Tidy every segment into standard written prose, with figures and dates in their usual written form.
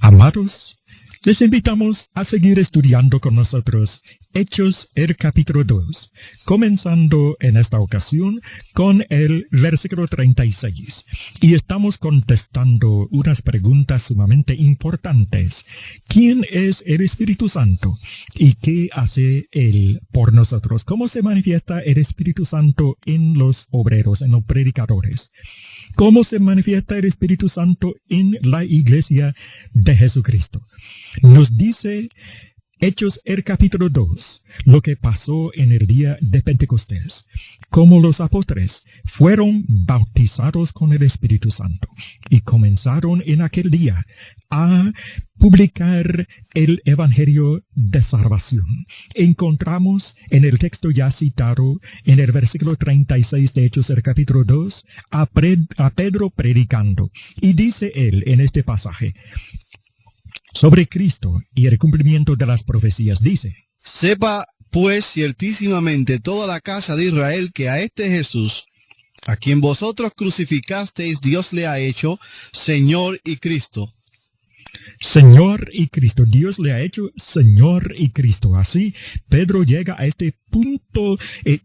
Amados, les invitamos a seguir estudiando con nosotros Hechos, el capítulo 2, comenzando en esta ocasión con el versículo 36. Y estamos contestando unas preguntas sumamente importantes. ¿Quién es el Espíritu Santo? ¿Y qué hace Él por nosotros? ¿Cómo se manifiesta el Espíritu Santo en los obreros, en los predicadores? ¿Cómo se manifiesta el Espíritu Santo en la iglesia de Jesucristo? Nos dice Hechos, el capítulo 2, lo que pasó en el día de Pentecostés, como los apóstoles fueron bautizados con el Espíritu Santo y comenzaron en aquel día a publicar el Evangelio de salvación. Encontramos en el texto ya citado, en el versículo 36 de Hechos, el capítulo 2, a Pedro predicando. Y dice él en este pasaje, sobre Cristo y el cumplimiento de las profecías, dice: Sepa pues ciertísimamente toda la casa de Israel que a este Jesús, a quien vosotros crucificasteis, Dios le ha hecho Señor y Cristo. Señor y Cristo. Dios le ha hecho Señor y Cristo. Así, Pedro llega a este punto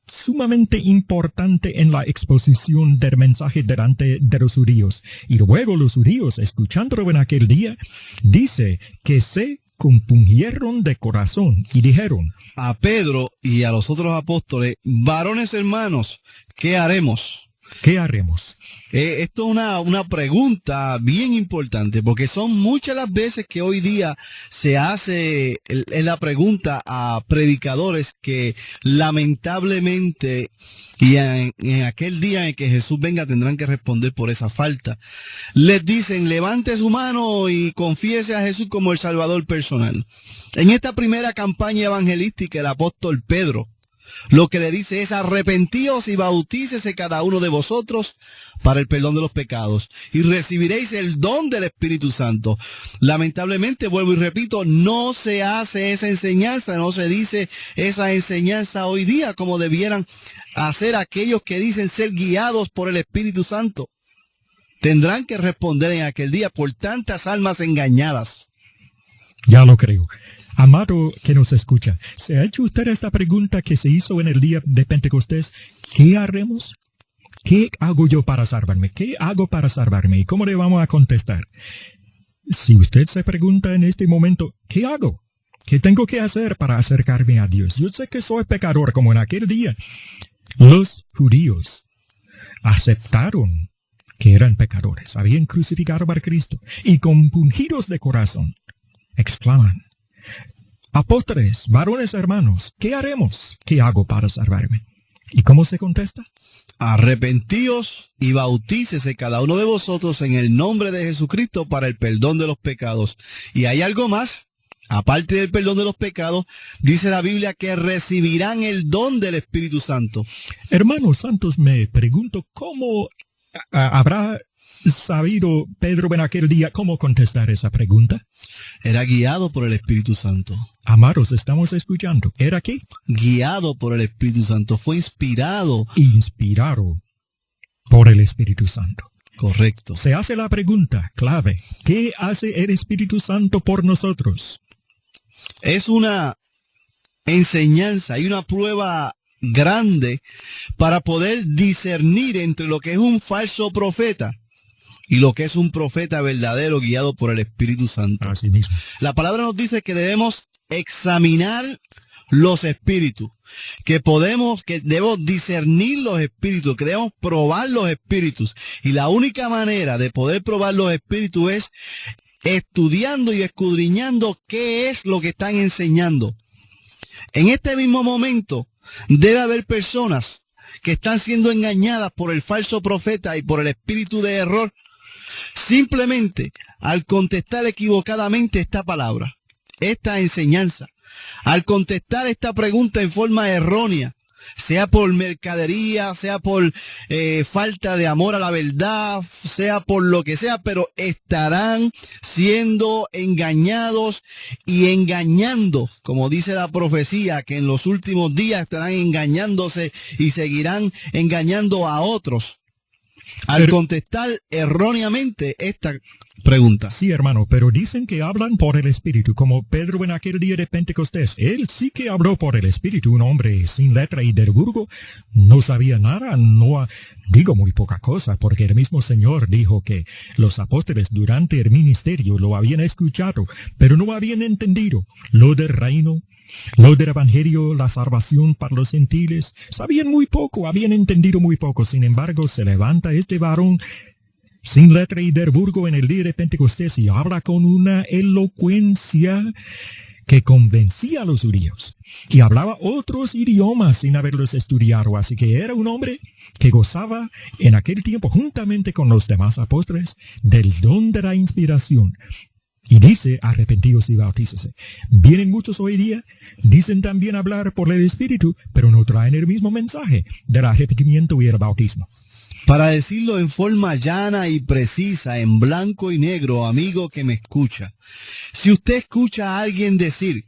sumamente importante en la exposición del mensaje delante de los judíos. Y luego los judíos, escuchándolo en aquel día, dice que se compungieron de corazón y dijeron a Pedro y a los otros apóstoles: varones hermanos, ¿qué haremos? ¿Qué haremos? Esto es una pregunta bien importante, porque son muchas las veces que hoy día se hace la pregunta a predicadores que lamentablemente y en aquel día en que Jesús venga tendrán que responder por esa falta. Les dicen: levante su mano y confiese a Jesús como el Salvador personal. En esta primera campaña evangelística, el apóstol Pedro lo que le dice es: arrepentíos y bautícese cada uno de vosotros para el perdón de los pecados y recibiréis el don del Espíritu Santo. Lamentablemente, vuelvo y repito, no se hace esa enseñanza, no se dice esa enseñanza hoy día como debieran hacer aquellos que dicen ser guiados por el Espíritu Santo. Tendrán que responder en aquel día por tantas almas engañadas. Ya lo creo. Amado que nos escucha, ¿se ha hecho usted esta pregunta que se hizo en el día de Pentecostés? ¿Qué haremos? ¿Qué hago yo para salvarme? ¿Qué hago para salvarme? ¿Y cómo le vamos a contestar? Si usted se pregunta en este momento, ¿qué hago? ¿Qué tengo que hacer para acercarme a Dios? Yo sé que soy pecador, como en aquel día. Los judíos aceptaron que eran pecadores, habían crucificado a Cristo, y compungidos de corazón, exclaman: apóstoles, varones hermanos, ¿qué haremos? ¿Qué hago para salvarme? ¿Y cómo se contesta? Arrepentíos y bautícese cada uno de vosotros en el nombre de Jesucristo para el perdón de los pecados. Y hay algo más. Aparte del perdón de los pecados, dice la Biblia que recibirán el don del Espíritu Santo. Hermanos santos, me pregunto cómo habrá sabido Pedro en aquel día cómo contestar esa pregunta. Era guiado por el Espíritu Santo. Amados, estamos escuchando. ¿Era qué? Guiado por el Espíritu Santo. Fue inspirado. Inspirado por el Espíritu Santo. Correcto. Se hace la pregunta clave: ¿qué hace el Espíritu Santo por nosotros? Es una enseñanza y una prueba grande para poder discernir entre lo que es un falso profeta y lo que es un profeta verdadero guiado por el Espíritu Santo. Así mismo. La palabra nos dice que debemos examinar los espíritus, que debemos discernir los espíritus, que debemos probar los espíritus. Y la única manera de poder probar los espíritus es estudiando y escudriñando qué es lo que están enseñando. En este mismo momento debe haber personas que están siendo engañadas por el falso profeta y por el espíritu de error, simplemente al contestar equivocadamente esta palabra, esta enseñanza, al contestar esta pregunta en forma errónea, sea por mercadería, sea por falta de amor a la verdad, sea por lo que sea, pero estarán siendo engañados y engañando, como dice la profecía, que en los últimos días estarán engañándose y seguirán engañando a otros. al contestar erróneamente esta pregunta. Sí, hermano, pero dicen que hablan por el Espíritu, como Pedro en aquel día de Pentecostés. Él sí que habló por el Espíritu, un hombre sin letra y del vulgo. No sabía nada, digo muy poca cosa, porque el mismo Señor dijo que los apóstoles durante el ministerio lo habían escuchado, pero no habían entendido lo del reino, lo del evangelio, la salvación para los gentiles. Sabían muy poco, habían entendido muy poco. Sin embargo, se levanta este varón sin letra y del vulgo en el día de Pentecostés y habla con una elocuencia que convencía a los judíos, y hablaba otros idiomas sin haberlos estudiado. Así que era un hombre que gozaba en aquel tiempo, juntamente con los demás apóstoles, del don de la inspiración. Y dice, arrepentíos y bautícese. Vienen muchos hoy día, dicen también hablar por el Espíritu, pero no traen el mismo mensaje del arrepentimiento y el bautismo. Para decirlo en forma llana y precisa, en blanco y negro, amigo que me escucha, si usted escucha a alguien decir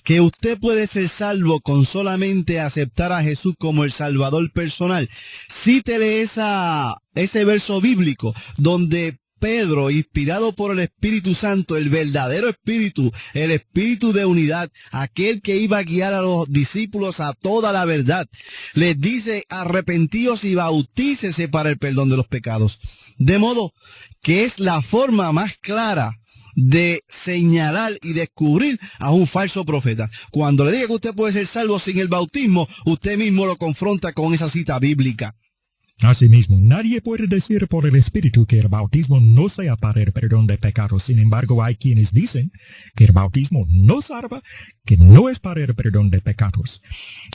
que usted puede ser salvo con solamente aceptar a Jesús como el Salvador personal, cítele ese verso bíblico donde Pedro, inspirado por el Espíritu Santo, el verdadero Espíritu, el Espíritu de unidad, aquel que iba a guiar a los discípulos a toda la verdad, les dice: arrepentíos y bautícese para el perdón de los pecados. De modo que es la forma más clara de señalar y descubrir a un falso profeta. Cuando le diga que usted puede ser salvo sin el bautismo, usted mismo lo confronta con esa cita bíblica. Asimismo, nadie puede decir por el Espíritu que el bautismo no sea para el perdón de pecados. Sin embargo, hay quienes dicen que el bautismo no salva, que no es para el perdón de pecados.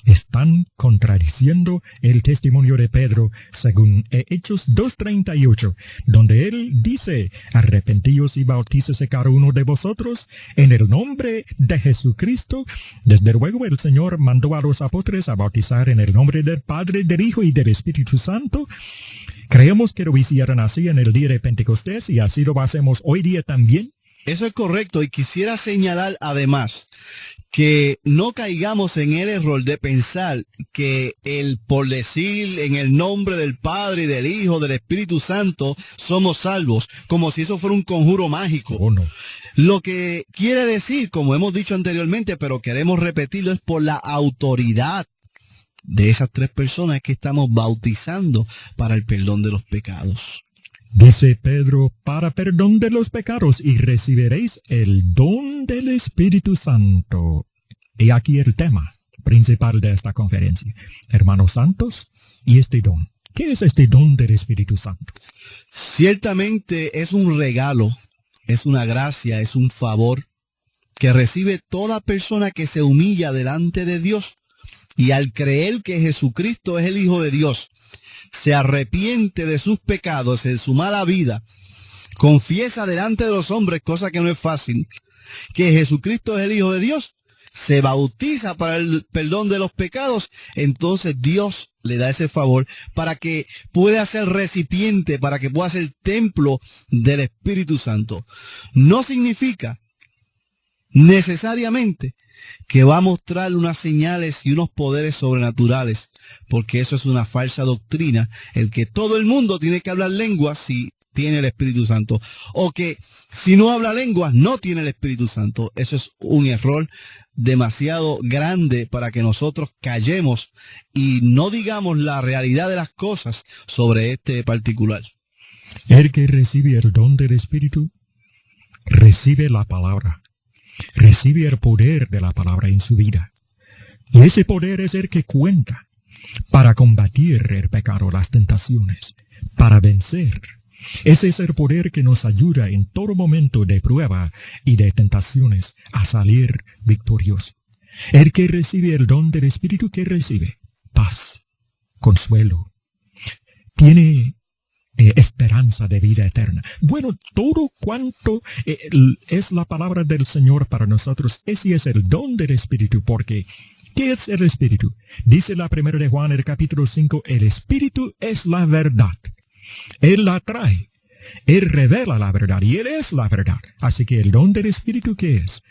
Están contradiciendo el testimonio de Pedro según Hechos 2:38, donde él dice: arrepentíos y bautícese cada uno de vosotros en el nombre de Jesucristo. Desde luego el Señor mandó a los apóstoles a bautizar en el nombre del Padre, del Hijo y del Espíritu Santo. Creemos que lo hicieron así en el día de Pentecostés y así lo hacemos hoy día también. Eso es correcto, y quisiera señalar además que no caigamos en el error de pensar que el por decir en el nombre del Padre y del Hijo, del Espíritu Santo, somos salvos, como si eso fuera un conjuro mágico. Oh, no. Lo que quiere decir, como hemos dicho anteriormente, pero queremos repetirlo, es por la autoridad de esas tres personas que estamos bautizando para el perdón de los pecados. Dice Pedro: para perdón de los pecados, y recibiréis el don del Espíritu Santo. Y aquí el tema principal de esta conferencia. Hermanos santos, y este don. ¿Qué es este don del Espíritu Santo? Ciertamente es un regalo, es una gracia, es un favor que recibe toda persona que se humilla delante de Dios. Y al creer que Jesucristo es el Hijo de Dios, se arrepiente de sus pecados, de su mala vida, confiesa delante de los hombres, cosa que no es fácil, que Jesucristo es el Hijo de Dios, se bautiza para el perdón de los pecados, entonces Dios le da ese favor para que pueda ser recipiente, para que pueda ser templo del Espíritu Santo. No significa necesariamente que va a mostrar unas señales y unos poderes sobrenaturales, porque eso es una falsa doctrina, el que todo el mundo tiene que hablar lenguas si tiene el Espíritu Santo, o que si no habla lenguas no tiene el Espíritu Santo. Eso es un error demasiado grande para que nosotros callemos y no digamos la realidad de las cosas sobre este particular. El que recibe el don del Espíritu recibe la palabra, recibe el poder de la palabra en su vida. Y ese poder es el que cuenta para combatir el pecado, las tentaciones, para vencer. Ese es el poder que nos ayuda en todo momento de prueba y de tentaciones a salir victorioso. El que recibe el don del Espíritu, ¿qué recibe? Paz, consuelo, tiene esperanza de vida eterna. Bueno, todo cuanto es la palabra del Señor para nosotros, ese es el don del Espíritu, porque ¿qué es el Espíritu? Dice la primera de Juan, el capítulo 5, el Espíritu es la verdad. Él la trae, Él revela la verdad y Él es la verdad. Así que el don del Espíritu, ¿qué es?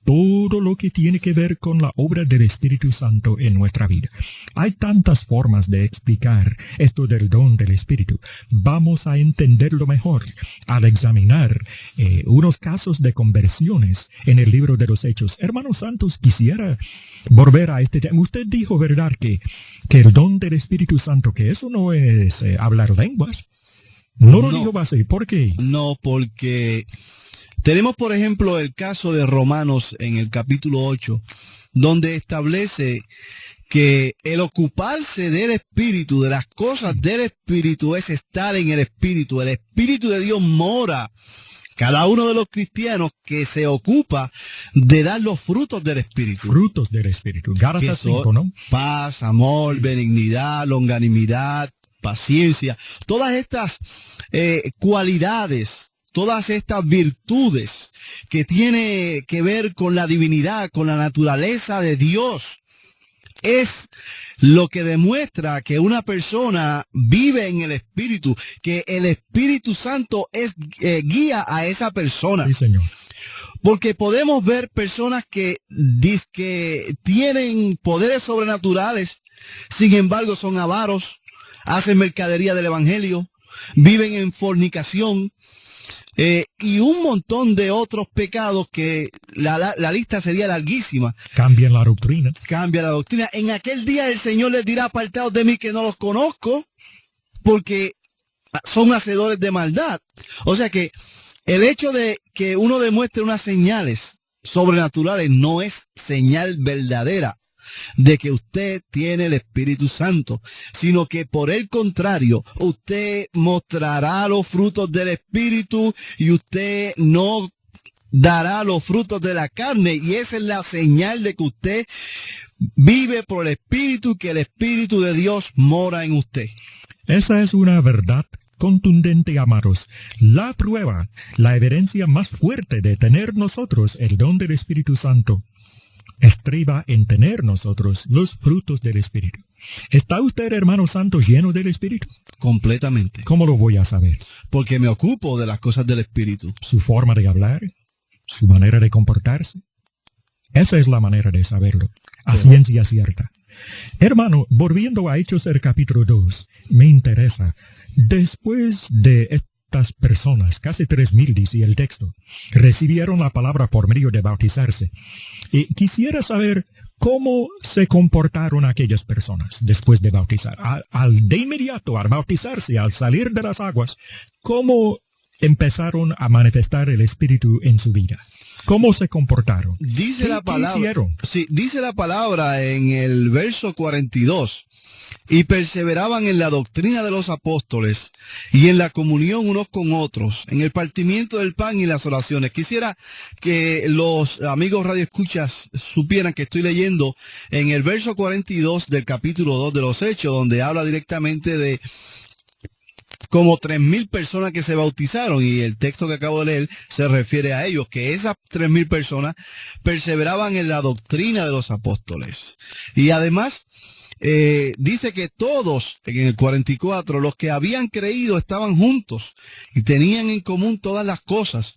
todo lo que tiene que ver con la obra del Espíritu Santo en nuestra vida. Hay tantas formas de explicar esto del don del Espíritu. Vamos a entenderlo mejor al examinar unos casos de conversiones en el libro de los Hechos. Hermanos santos, quisiera volver a este tema. Usted dijo, ¿verdad?, que el don del Espíritu Santo, que eso no es hablar lenguas. No lo dijo así. ¿Por qué? No, porque tenemos, por ejemplo, el caso de Romanos en el capítulo 8, donde establece que el ocuparse del Espíritu, de las cosas del Espíritu, es estar en el Espíritu. El Espíritu de Dios mora. Cada uno de los cristianos que se ocupa de dar los frutos del Espíritu. Frutos del Espíritu. Gálatas 5, ¿no? Paz, amor, benignidad, longanimidad, paciencia. Todas estas cualidades, todas estas virtudes que tiene que ver con la divinidad, con la naturaleza de Dios, es lo que demuestra que una persona vive en el Espíritu, que el Espíritu Santo es guía a esa persona. Sí, Señor. Porque podemos ver personas que tienen poderes sobrenaturales, sin embargo son avaros, hacen mercadería del Evangelio, viven en fornicación, y un montón de otros pecados que la lista sería larguísima. Cambian la doctrina. Cambia la doctrina. En aquel día el Señor les dirá: apartados de mí que no los conozco, porque son hacedores de maldad. O sea que el hecho de que uno demuestre unas señales sobrenaturales no es señal verdadera de que usted tiene el Espíritu Santo, sino que por el contrario, usted mostrará los frutos del Espíritu y usted no dará los frutos de la carne, y esa es la señal de que usted vive por el Espíritu, que el Espíritu de Dios mora en usted. Esa es una verdad contundente, amados. La prueba, la evidencia más fuerte de tener nosotros el don del Espíritu Santo estriba en tener nosotros los frutos del Espíritu. ¿Está usted, hermano santo, lleno del Espíritu? Completamente. ¿Cómo lo voy a saber? Porque me ocupo de las cosas del Espíritu. Su forma de hablar, su manera de comportarse. Esa es la manera de saberlo, a ciencia cierta. Hermano, volviendo a Hechos el capítulo 2, me interesa, después de estas personas, casi 3,000 dice el texto, recibieron la palabra por medio de bautizarse. Y quisiera saber cómo se comportaron aquellas personas después de bautizar. De inmediato, al bautizarse, al salir de las aguas, ¿cómo empezaron a manifestar el Espíritu en su vida? ¿Cómo se comportaron? Dice la palabra. ¿Qué hicieron? Sí, dice la palabra en el verso 42. Y perseveraban en la doctrina de los apóstoles y en la comunión unos con otros, en el partimiento del pan y las oraciones. Quisiera que los amigos radioescuchas supieran que estoy leyendo en el verso 42 del capítulo 2 de los Hechos, donde habla directamente de como 3,000 personas que se bautizaron, y el texto que acabo de leer se refiere a ellos, que esas 3,000 personas perseveraban en la doctrina de los apóstoles. Y además dice que todos, en el 44, los que habían creído estaban juntos y tenían en común todas las cosas,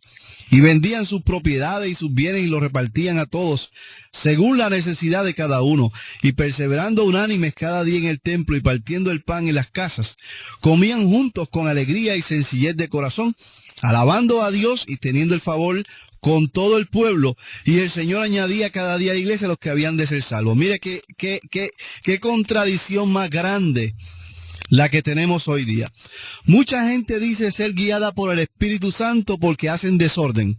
y vendían sus propiedades y sus bienes y los repartían a todos según la necesidad de cada uno, y perseverando unánimes cada día en el templo y partiendo el pan en las casas, comían juntos con alegría y sencillez de corazón, alabando a Dios y teniendo el favor con todo el pueblo, y el Señor añadía cada día a la iglesia los que habían de ser salvos. Mire qué contradicción más grande la que tenemos hoy día. Mucha gente dice ser guiada por el Espíritu Santo porque hacen desorden,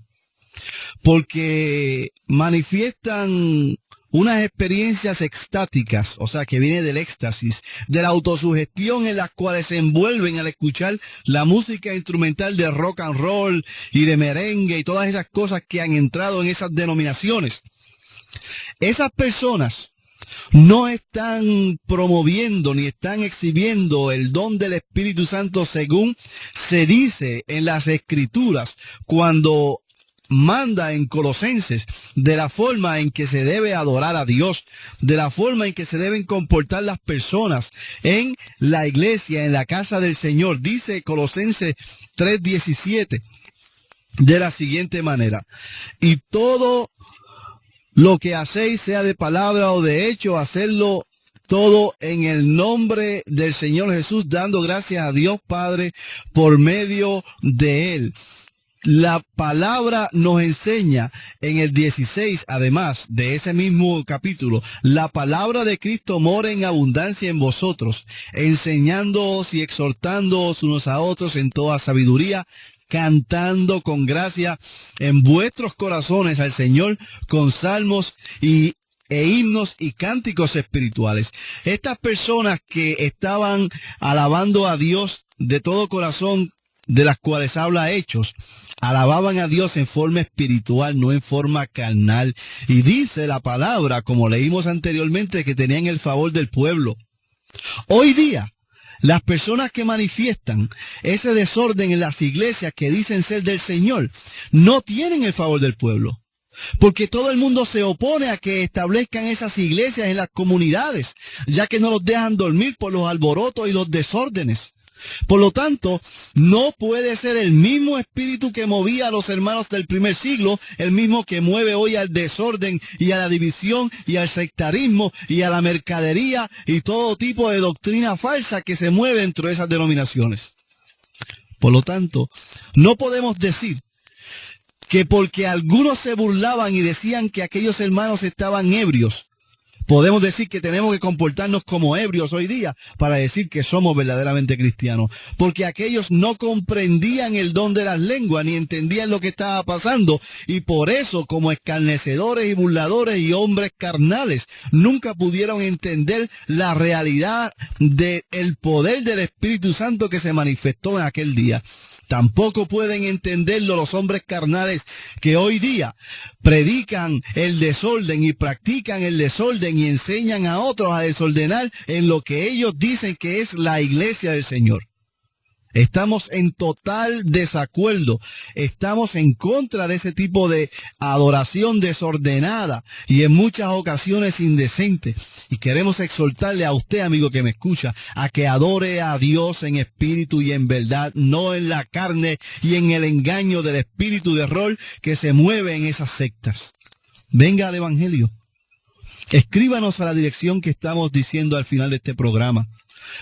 porque manifiestan unas experiencias extáticas, o sea, que viene del éxtasis, de la autosugestión, en las cuales se envuelven al escuchar la música instrumental de rock and roll y de merengue y todas esas cosas que han entrado en esas denominaciones. Esas personas no están promoviendo ni están exhibiendo el don del Espíritu Santo según se dice en las Escrituras, cuando manda en Colosenses de la forma en que se debe adorar a Dios, de la forma en que se deben comportar las personas en la iglesia, en la casa del Señor. Dice Colosenses 3:17 de la siguiente manera: y todo lo que hacéis, sea de palabra o de hecho, hacedlo todo en el nombre del Señor Jesús, dando gracias a Dios Padre por medio de Él. La palabra nos enseña en el 16, además de ese mismo capítulo, la palabra de Cristo mora en abundancia en vosotros, enseñándoos y exhortándoos unos a otros en toda sabiduría, cantando con gracia en vuestros corazones al Señor con salmos e himnos y cánticos espirituales. Estas personas que estaban alabando a Dios de todo corazón, de las cuales habla Hechos, alababan a Dios en forma espiritual, no en forma carnal. Y dice la palabra, como leímos anteriormente, que tenían el favor del pueblo. Hoy día, las personas que manifiestan ese desorden en las iglesias que dicen ser del Señor, no tienen el favor del pueblo. Porque todo el mundo se opone a que establezcan esas iglesias en las comunidades, ya que no los dejan dormir por los alborotos y los desórdenes. Por lo tanto, no puede ser el mismo espíritu que movía a los hermanos del primer siglo, el mismo que mueve hoy al desorden y a la división y al sectarismo y a la mercadería y todo tipo de doctrina falsa que se mueve dentro de esas denominaciones. Por lo tanto, no podemos decir que porque algunos se burlaban y decían que aquellos hermanos estaban ebrios, podemos decir que tenemos que comportarnos como ebrios hoy día para decir que somos verdaderamente cristianos. Porque aquellos no comprendían el don de las lenguas ni entendían lo que estaba pasando. Y por eso, como escarnecedores y burladores y hombres carnales, nunca pudieron entender la realidad del poder del Espíritu Santo que se manifestó en aquel día. Tampoco pueden entenderlo los hombres carnales que hoy día predican el desorden y practican el desorden y enseñan a otros a desordenar en lo que ellos dicen que es la iglesia del Señor. Estamos en total desacuerdo. Estamos en contra de ese tipo de adoración desordenada y en muchas ocasiones indecente. Y queremos exhortarle a usted, amigo que me escucha, a que adore a Dios en espíritu y en verdad, no en la carne y en el engaño del espíritu de error que se mueve en esas sectas. Venga al Evangelio. Escríbanos a la dirección que estamos diciendo al final de este programa,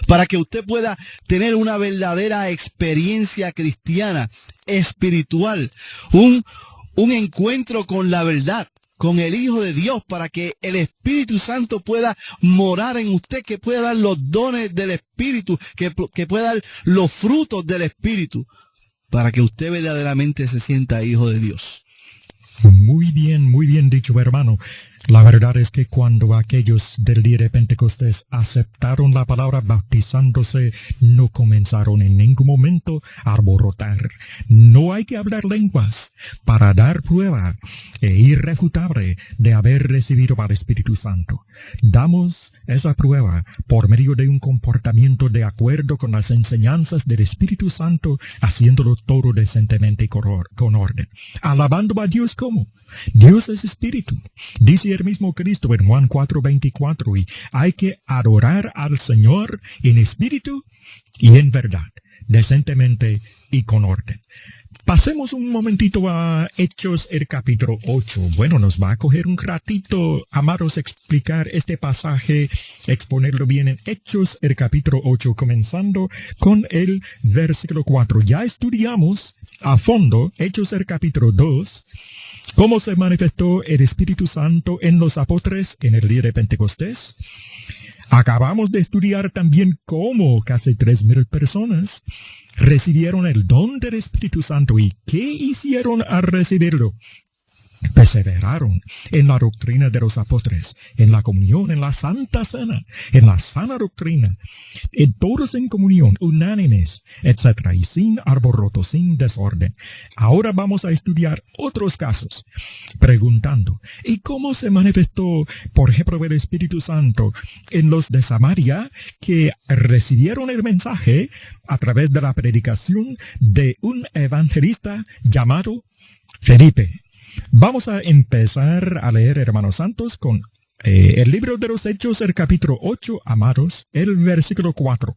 para que usted pueda tener una verdadera experiencia cristiana, espiritual, un encuentro con la verdad, con el Hijo de Dios, para que el Espíritu Santo pueda morar en usted, que pueda dar los dones del Espíritu, que pueda dar los frutos del Espíritu, para que usted verdaderamente se sienta hijo de Dios. Muy bien dicho, hermano. La verdad es que cuando aquellos del día de Pentecostés aceptaron la palabra bautizándose, no comenzaron en ningún momento a alborotar. No hay que hablar lenguas para dar prueba irrefutable de haber recibido al Espíritu Santo. Damos esa prueba por medio de un comportamiento de acuerdo con las enseñanzas del Espíritu Santo, haciéndolo todo decentemente y con orden. Alabando a Dios como Dios es Espíritu. Dice el mismo Cristo en Juan 4:24, y hay que adorar al Señor en espíritu y en verdad, decentemente y con orden. Pasemos un momentito a Hechos, el capítulo 8. Bueno, nos va a coger un ratito, amados, explicar este pasaje, exponerlo bien en Hechos, el capítulo 8, comenzando con el versículo 4. Ya estudiamos a fondo Hechos, el capítulo 2, cómo se manifestó el Espíritu Santo en los apóstoles en el día de Pentecostés. Acabamos de estudiar también cómo casi 3,000 personas recibieron el don del Espíritu Santo y qué hicieron al recibirlo. Perseveraron en la doctrina de los apóstoles, en la comunión, en la santa cena, en la sana doctrina, todos en comunión, unánimes, etc., y sin alboroto, sin desorden. Ahora vamos a estudiar otros casos, preguntando, ¿y cómo se manifestó, por ejemplo, el Espíritu Santo en los de Samaria que recibieron el mensaje a través de la predicación de un evangelista llamado Felipe? Vamos a empezar a leer, hermanos santos, con el libro de los Hechos, el capítulo 8, amados, el versículo 4,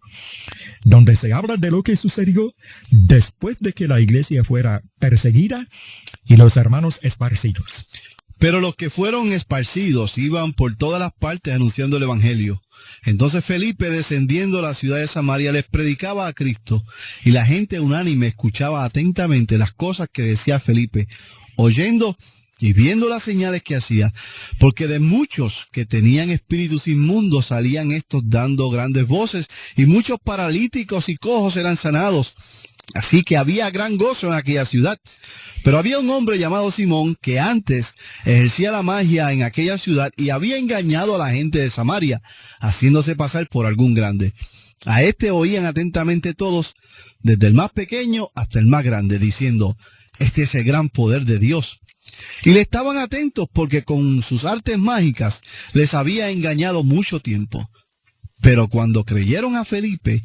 donde se habla de lo que sucedió después de que la iglesia fuera perseguida y los hermanos esparcidos. Pero los que fueron esparcidos iban por todas las partes anunciando el evangelio. Entonces Felipe, descendiendo a la ciudad de Samaria, les predicaba a Cristo, y la gente unánime escuchaba atentamente las cosas que decía Felipe, oyendo y viendo las señales que hacía, porque de muchos que tenían espíritus inmundos salían estos dando grandes voces, y muchos paralíticos y cojos eran sanados. Así que había gran gozo en aquella ciudad. Pero había un hombre llamado Simón que antes ejercía la magia en aquella ciudad y había engañado a la gente de Samaria, haciéndose pasar por algún grande. A este oían atentamente todos, desde el más pequeño hasta el más grande, diciendo, este es el gran poder de Dios. Y le estaban atentos porque con sus artes mágicas les había engañado mucho tiempo. Pero cuando creyeron a Felipe,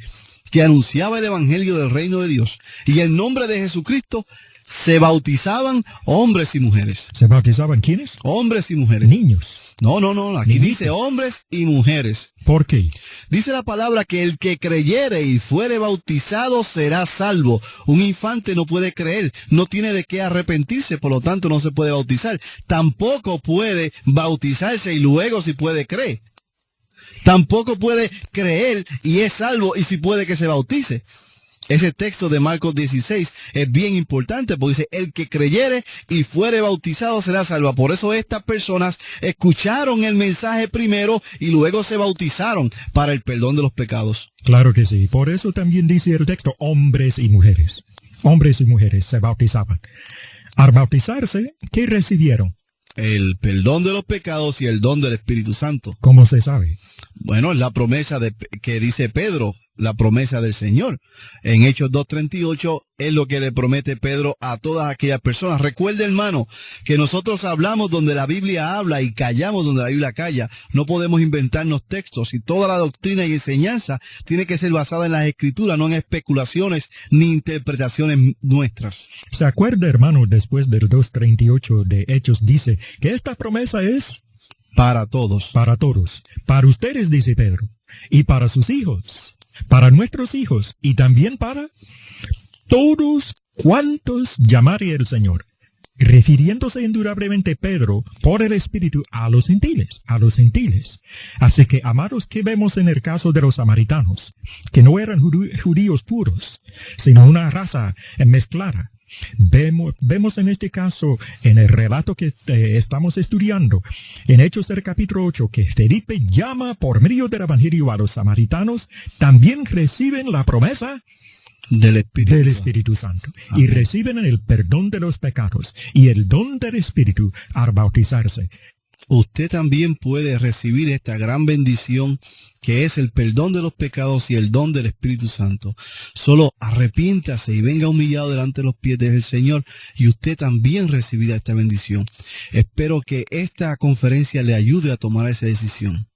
que anunciaba el evangelio del reino de Dios, y el nombre de Jesucristo, se bautizaban hombres y mujeres. ¿Se bautizaban quiénes? Hombres y mujeres. Niños. No, aquí Niñitos. dice hombres y mujeres. ¿Por qué? Dice la palabra que el que creyere y fuere bautizado será salvo. Un infante no puede creer, no tiene de qué arrepentirse, por lo tanto no se puede bautizar. Tampoco puede bautizarse y luego si puede creer. Tampoco puede creer y es salvo y si puede que se bautice. Ese texto de Marcos 16 es bien importante porque dice, el que creyere y fuere bautizado será salvo. Por eso estas personas escucharon el mensaje primero y luego se bautizaron para el perdón de los pecados. Claro que sí. Por eso también dice el texto, hombres y mujeres. Hombres y mujeres se bautizaban. Al bautizarse, ¿qué recibieron? El perdón de los pecados y el don del Espíritu Santo. ¿Cómo se sabe? Bueno, es la promesa que dice Pedro, la promesa del Señor. En Hechos 2:38 es lo que le promete Pedro a todas aquellas personas. Recuerde, hermano, que nosotros hablamos donde la Biblia habla y callamos donde la Biblia calla. No podemos inventarnos textos y toda la doctrina y enseñanza tiene que ser basada en las Escrituras, no en especulaciones ni interpretaciones nuestras. ¿Se acuerda, hermano, después del 2:38 de Hechos dice que esta promesa es Para todos. para todos? Para ustedes, dice Pedro, y para sus hijos, para nuestros hijos, y también para todos cuantos llamare el Señor. Refiriéndose indudablemente Pedro por el Espíritu a los gentiles, Así que, amados, ¿qué vemos en el caso de los samaritanos? Que no eran judíos puros, sino una raza mezclada. Vemos en este caso, en el relato que estamos estudiando, en Hechos del capítulo 8, que Felipe llama por medio del Evangelio a los samaritanos, también reciben la promesa del Espíritu Santo. Amén. Y reciben el perdón de los pecados y el don del Espíritu al bautizarse. Usted también puede recibir esta gran bendición que es el perdón de los pecados y el don del Espíritu Santo. Solo arrepiéntase y venga humillado delante de los pies del Señor y usted también recibirá esta bendición. Espero que esta conferencia le ayude a tomar esa decisión.